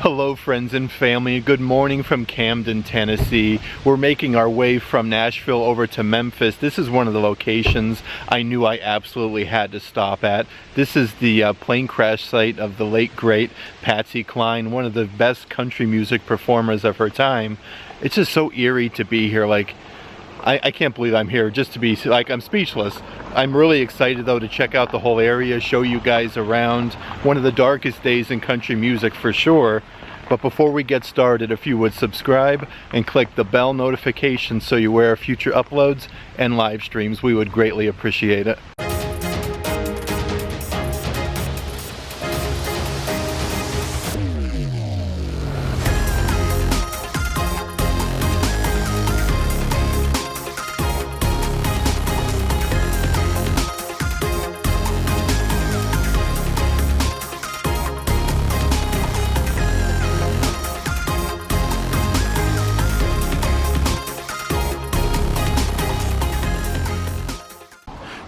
Hello friends and family, good morning from Camden, Tennessee. We're making our way from Nashville over to Memphis. This is one of the locations I knew I absolutely had to stop at. This is the plane crash site of the late great Patsy Cline, one of the best country music performers of her time. It's just so eerie to be here. Like, I can't believe I'm here, just to be, like, I'm speechless. I'm really excited though to check out the whole area, show you guys around. One of the darkest days in country music for sure. But before we get started, if you would subscribe and click the bell notification so you're aware of future uploads and live streams, we would greatly appreciate it.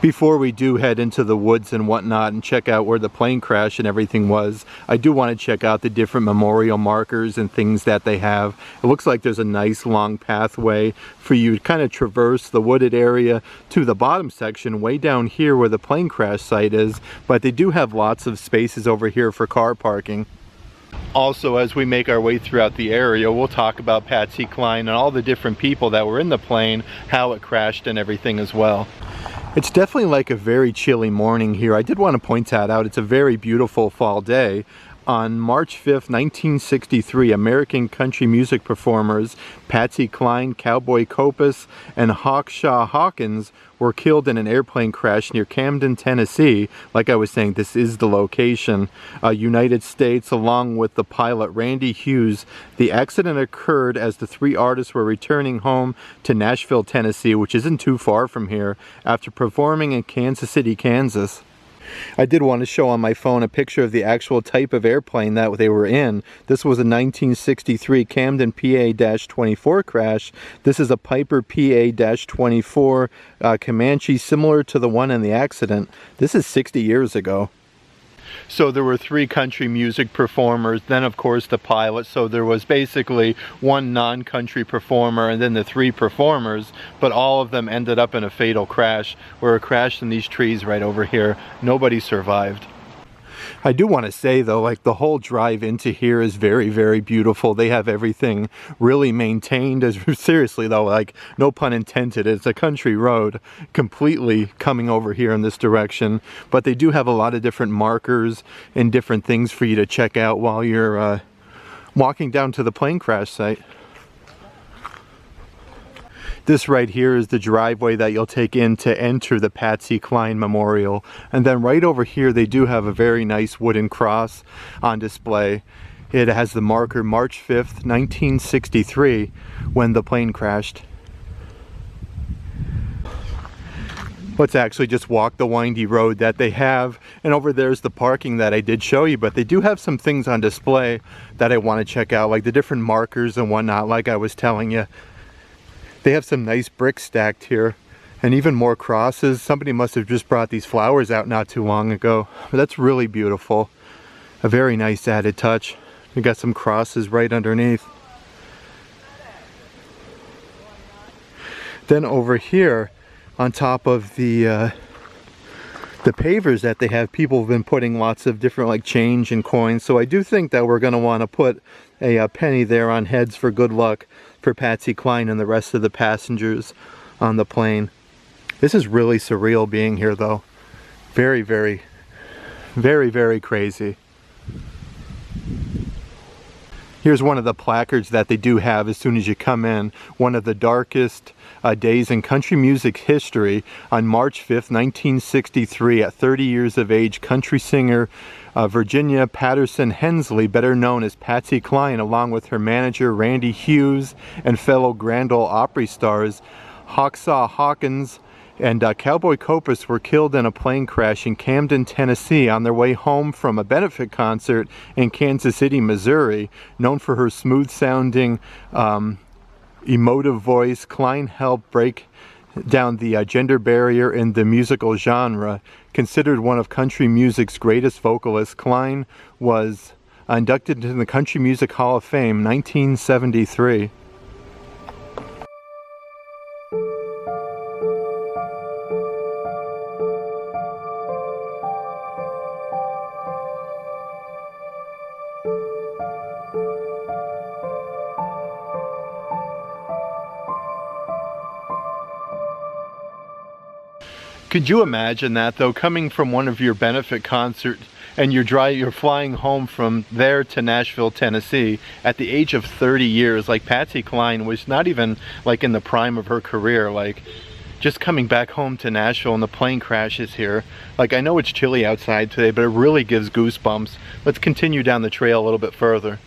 Before we do head into the woods and whatnot and check out where the plane crash and everything was, I do want to check out the different memorial markers and things that they have. It looks like there's a nice long pathway for you to kind of traverse the wooded area to the bottom section way down here where the plane crash site is, but they do have lots of spaces over here for car parking. Also, as we make our way throughout the area, we'll talk about Patsy Cline and all the different people that were in the plane, how it crashed and everything as well. It's definitely like a very chilly morning here. I did want to point that out. It's a very beautiful fall day. On March 5th, 1963, American country music performers Patsy Cline, Cowboy Copas, and Hawkshaw Hawkins were killed in an airplane crash near Camden, Tennessee. Like I was saying, this is the location. United States, along with the pilot Randy Hughes. The accident occurred as the three artists were returning home to Nashville, Tennessee, which isn't too far from here, after performing in Kansas City, Kansas. I did want to show on my phone a picture of the actual type of airplane that they were in. This was a 1963 Camden PA-24 crash. This is a Piper PA-24 Comanche, similar to the one in the accident. This is 60 years ago. So there were three country music performers, then of course the pilot, so there was basically one non-country performer and then the three performers, but all of them ended up in a fatal crash, where it crashed in these trees right over here. Nobody survived. I do want to say though, like, the whole drive into here is very, very beautiful. They have everything really maintained. As seriously though, like, no pun intended, it's a country road completely coming over here in this direction. But they do have a lot of different markers and different things for you to check out while you're walking down to the plane crash site. This right here is the driveway that you'll take in to enter the Patsy Cline Memorial. And then right over here they do have a very nice wooden cross on display. It has the marker March 5th, 1963, when the plane crashed. Let's actually just walk the windy road that they have. And over there's the parking that I did show you, but they do have some things on display that I want to check out, like the different markers and whatnot, like I was telling you. They have some nice bricks stacked here, and even more crosses. Somebody must have just brought these flowers out not too long ago. But that's really beautiful. A very nice added touch. We got some crosses right underneath. Then over here, on top of the pavers that they have, people have been putting lots of different, like, change and coins. So I do think that we're going to want to put a penny there on heads for good luck for Patsy Cline and the rest of the passengers on the plane. This is really surreal being here though. Very, very, very, very crazy. Here's one of the placards that they do have as soon as you come in. One of the darkest days in country music history. On March 5th, 1963, at 30 years of age, country singer Virginia Patterson Hensley, better known as Patsy Cline, along with her manager Randy Hughes and fellow Grand Ole Opry stars Hawkshaw Hawkins and Cowboy Copas, were killed in a plane crash in Camden, Tennessee, on their way home from a benefit concert in Kansas City, Missouri. Known for her smooth-sounding, emotive voice, Cline helped break down the gender barrier in the musical genre. Considered one of country music's greatest vocalists, Cline was inducted into the Country Music Hall of Fame, 1973. Could you imagine that though, coming from one of your benefit concerts and you're flying home from there to Nashville, Tennessee at the age of 30 years, like Patsy Cline was not even like in the prime of her career, like just coming back home to Nashville and the plane crashes here. Like, I know it's chilly outside today, but it really gives goosebumps. Let's continue down the trail a little bit further.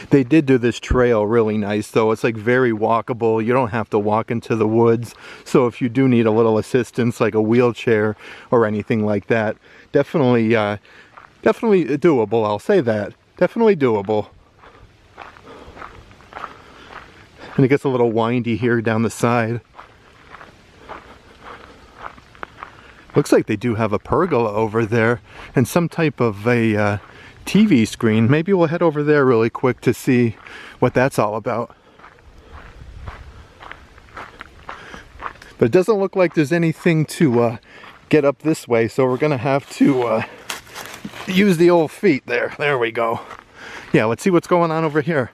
They did do this trail really nice though. It's like very walkable. You don't have to walk into the woods. So if you do need a little assistance, like a wheelchair or anything like that, definitely doable. I'll say that. Definitely doable. And it gets a little windy here down the side. Looks like they do have a pergola over there and some type of a TV screen. Maybe we'll head over there really quick to see what that's all about. But it doesn't look like there's anything to get up this way, so we're gonna have to use the old feet there. There we go. Yeah, let's see what's going on over here.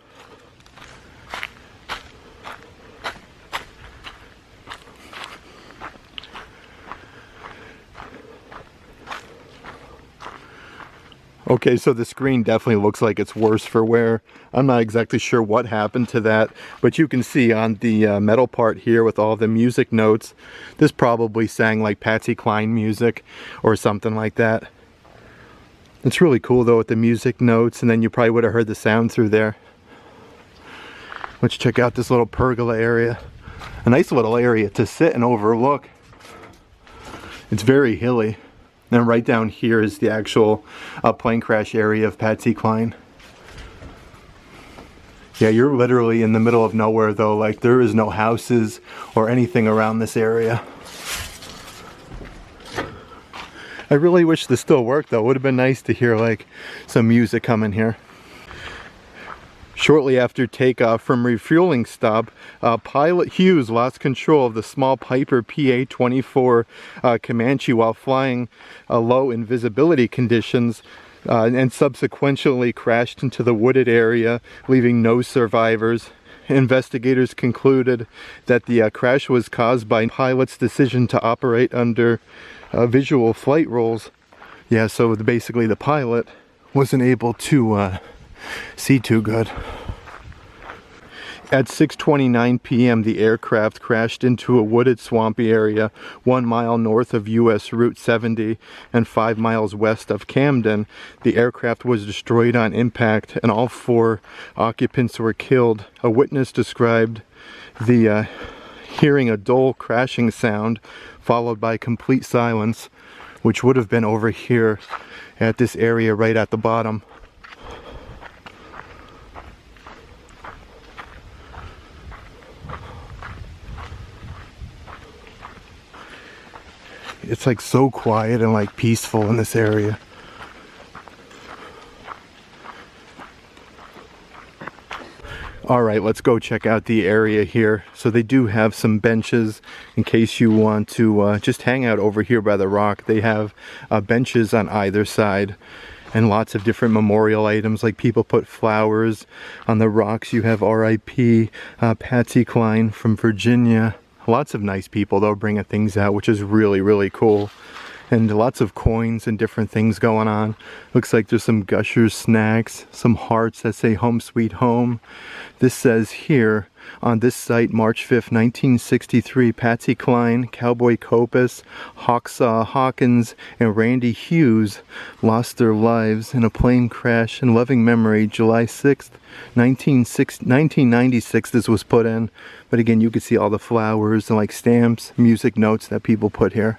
Okay, so the screen definitely looks like it's worse for wear. I'm not exactly sure what happened to that, but you can see on the metal part here with all the music notes, this probably sang like Patsy Cline music or something like that. It's really cool though with the music notes, and then you probably would have heard the sound through there. Let's check out this little pergola area. A nice little area to sit and overlook. It's very hilly. And right down here is the actual plane crash area of Patsy Cline. Yeah, you're literally in the middle of nowhere though. Like, there is no houses or anything around this area. I really wish this still worked though. It would have been nice to hear like some music coming here. Shortly after takeoff from refueling stop, pilot Hughes lost control of the small Piper PA-24 Comanche while flying low in visibility conditions and subsequently crashed into the wooded area, leaving no survivors. Investigators concluded that the crash was caused by pilot's decision to operate under visual flight rules. Yeah, so basically the pilot wasn't able to see too good. At 6:29 p.m. the aircraft crashed into a wooded swampy area 1 mile north of US Route 70 and 5 miles west of Camden. The aircraft was destroyed on impact and all 4 occupants were killed. A witness described the hearing a dull crashing sound followed by complete silence, which would have been over here at this area right at the bottom. It's like so quiet and like peaceful in this area. All right, let's go check out the area here. So they do have some benches in case you want to just hang out over here by the rock. They have benches on either side and lots of different memorial items, like people put flowers on the rocks. You have R.I.P. Patsy Cline from Virginia. Lots of nice people though bringing things out, which is really, really cool. And lots of coins and different things going on. Looks like there's some Gushers snacks, some hearts that say home sweet home. This says here on this site, March 5th, 1963, Patsy Cline, Cowboy Copus, Hawksaw Hawkins, and Randy Hughes lost their lives in a plane crash in loving memory, July 6th, 1996 this was put in. But again, you can see all the flowers and like stamps, music notes that people put here.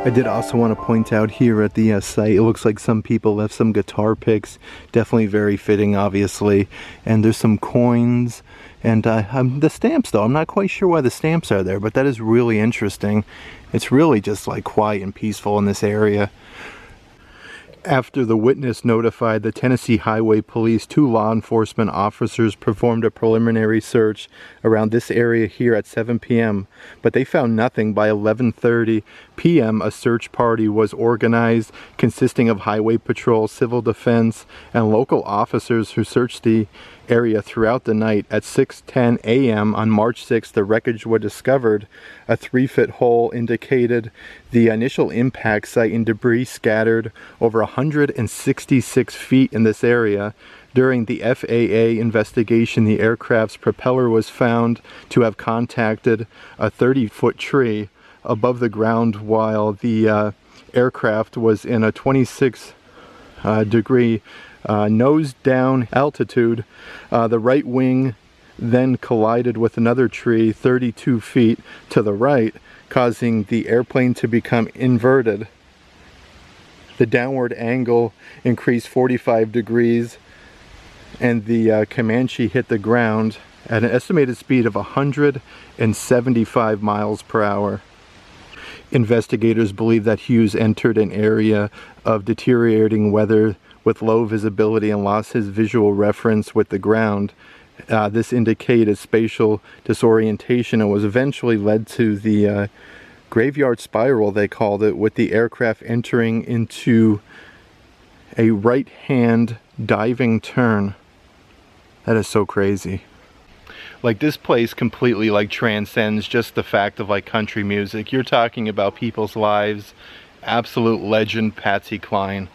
I did also want to point out here at the site, it looks like some people left some guitar picks, definitely very fitting obviously, and there's some coins, and the stamps though, I'm not quite sure why the stamps are there, but that is really interesting. It's really just like quiet and peaceful in this area. After the witness notified the Tennessee Highway Police, 2 law enforcement officers performed a preliminary search around this area here at 7 p.m. But they found nothing. By 11:30 p.m. a search party was organized consisting of Highway Patrol, Civil Defense, and local officers who searched the area throughout the night. At 6:10 a.m. on March 6th, the wreckage was discovered. A 3-foot hole indicated the initial impact site, and debris scattered over 166 feet in this area. During the FAA investigation, the aircraft's propeller was found to have contacted a 30-foot tree above the ground while the aircraft was in a 26-degree nose down altitude. The right wing then collided with another tree 32 feet to the right, causing the airplane to become inverted. The downward angle increased 45 degrees and the Comanche hit the ground at an estimated speed of 175 miles per hour. Investigators believe that Hughes entered an area of deteriorating weather with low visibility and lost his visual reference with the ground. This indicated spatial disorientation and was eventually led to the graveyard spiral, they called it, with the aircraft entering into a right-hand diving turn. That is so crazy. Like, this place completely like transcends just the fact of like country music. You're talking about people's lives. Absolute legend Patsy Cline.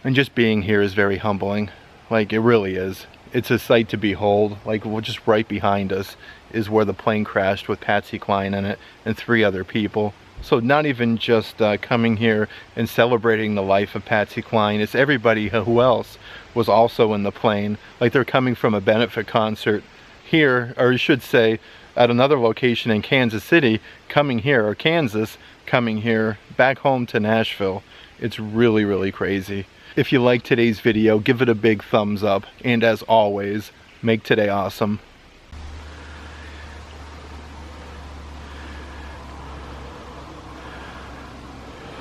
And just being here is very humbling. Like, it really is. It's a sight to behold. Like, just right behind us is where the plane crashed with Patsy Cline in it and 3 other people. So not even just coming here and celebrating the life of Patsy Cline, it's everybody who else was also in the plane. Like, they're coming from a benefit concert here, or you should say at another location in Kansas City, coming here, or Kansas, coming here back home to Nashville. It's really, really crazy. If you liked today's video, give it a big thumbs up, and as always, make today awesome.